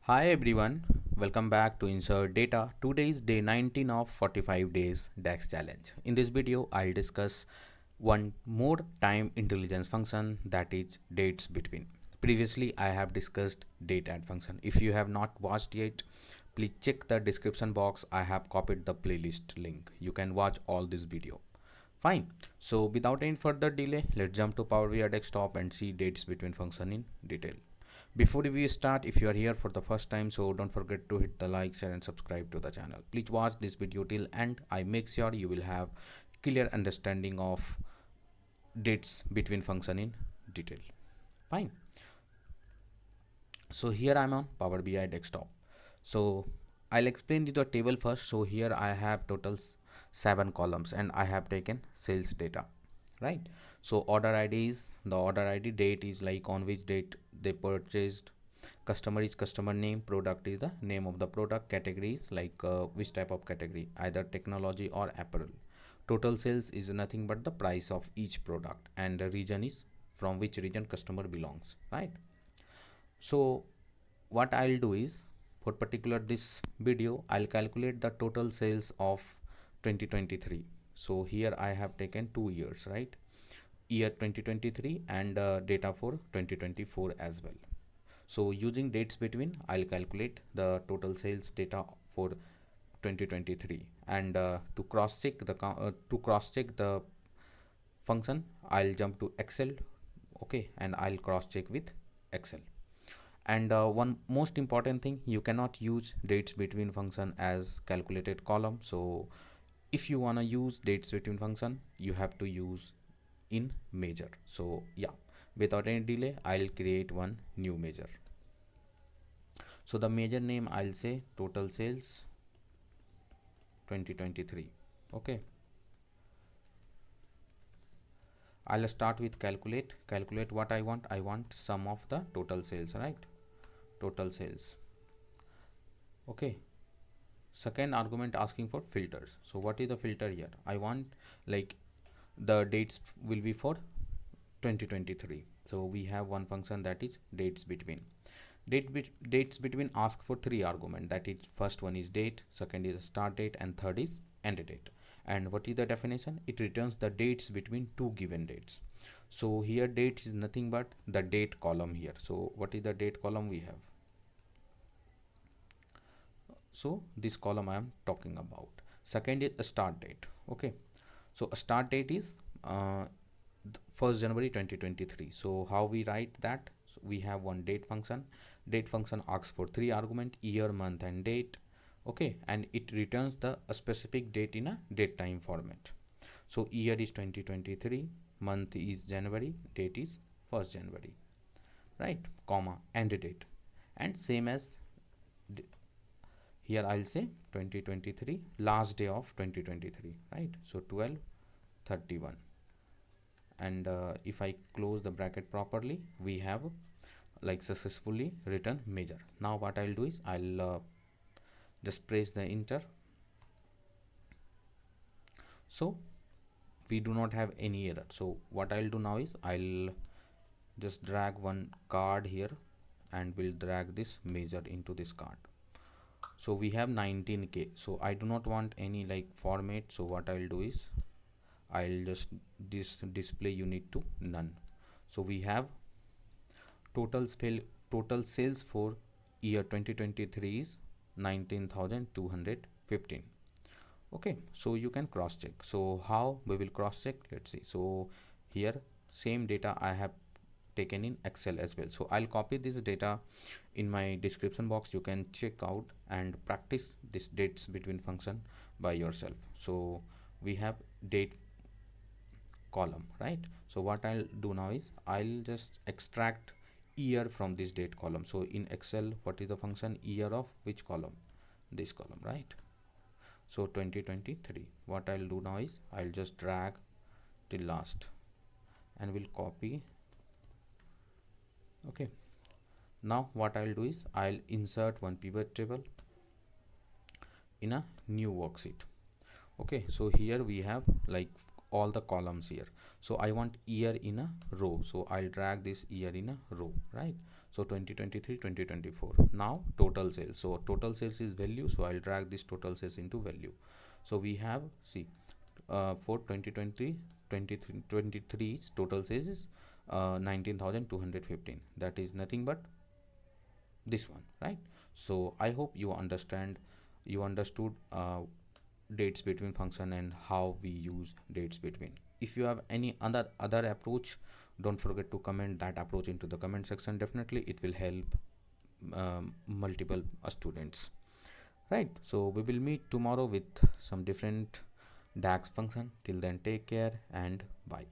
Hi everyone, welcome back to Insert Data. Today is day 19 of 45 days DAX challenge. In this video, I'll discuss one more time intelligence function, that is dates between. Previously, I have discussed date add function. If you have not watched yet, please check the description box. I have copied the playlist link. You can watch all this video. Fine. So without any further delay, let's jump to Power BI desktop and see dates between function in detail. Before we start, if you are here for the first time, so don't forget to hit the like, share and subscribe to the channel. Please watch this video till end. I make sure you will have clear understanding of dates between function in detail. Fine. So here I'm on Power BI desktop. So I'll explain you the table first. So here I have total 7 columns and I have taken sales data, right? So order ID is the order ID, date is like on which date they purchased, customer is customer name, product is the name of the product, category is like which type of category, either technology or apparel. Total sales is nothing but the price of each product, and the region is from which region customer belongs, right? So what I'll do is, for particular this video, I'll calculate the total sales of 2023. So here I have taken 2 years, right? Year 2023 and data for 2024 as well. So using dates between, I'll calculate the total sales data for 2023, and to cross check the function, I'll jump to Excel, okay, and I'll cross check with Excel. And one most important thing, you cannot use dates between function as calculated column. So if you want to use dates between function, you have to use in measure. So yeah, without any delay, I'll create one new measure. So the measure name, I'll say total sales 2023. Okay, I'll start with calculate what I want sum of the total sales, right? Total sales. Okay, second argument asking for filters. So what is the filter here? I want like the dates will be for 2023. So we have one function, that is dates between. Dates between ask for 3 argument, that is first one is date, second is start date, and third is end date. And what is the definition? It returns the dates between two given dates. So here date is nothing but the date column here. So what is the date column we have? So this column I am talking about. Second is a start date. Okay, so a start date is 1st January 2023. So how we write that? So we have one date function. Date function asks for 3 argument, year, month and date. Okay, and it returns the a specific date in a date time format. So year is 2023, month is January, date is 1st January, right? Comma, end date. And same as here I'll say 2023, last day of 2023, right? So 12/31. And if I close the bracket properly, we have like successfully written measure. Now what I'll do is I'll just press the enter. So we do not have any error. So what I'll do now is I'll just drag one card here and we'll drag this measure into this card. So we have 19k. So I do not want any like format. So what I'll do is I'll just display unit to none. So we have total sales for year 2023 is 19,215. Okay, so you can cross check. So how we will cross check? Let's see. So here same data I have taken in Excel as well. So I'll copy this data in my description box. You can check out and practice this dates between function by yourself. So we have date column, right? So what I'll do now is I'll just extract year from this date column. So in Excel, what is the function? Year of which column? This column, right? So 2023. What I'll do now is I'll just drag till last and we'll copy. Okay, now what I'll do is I'll insert one pivot table in a new worksheet. Okay, so here we have like all the columns here. So I want year in a row, so I'll drag this year in a row, right? So 2023, 2024. Now total sales. So total sales is value. So I'll drag this total sales into value. So we have, see, for 2020, 23's total sales is 19,215. That is nothing but this one, right? So I hope you understood dates between function and how we use dates between. If you have any other approach, don't forget to comment that approach into the comment section. Definitely it will help multiple students, right? So we will meet tomorrow with some different DAX function. Till then, take care and bye.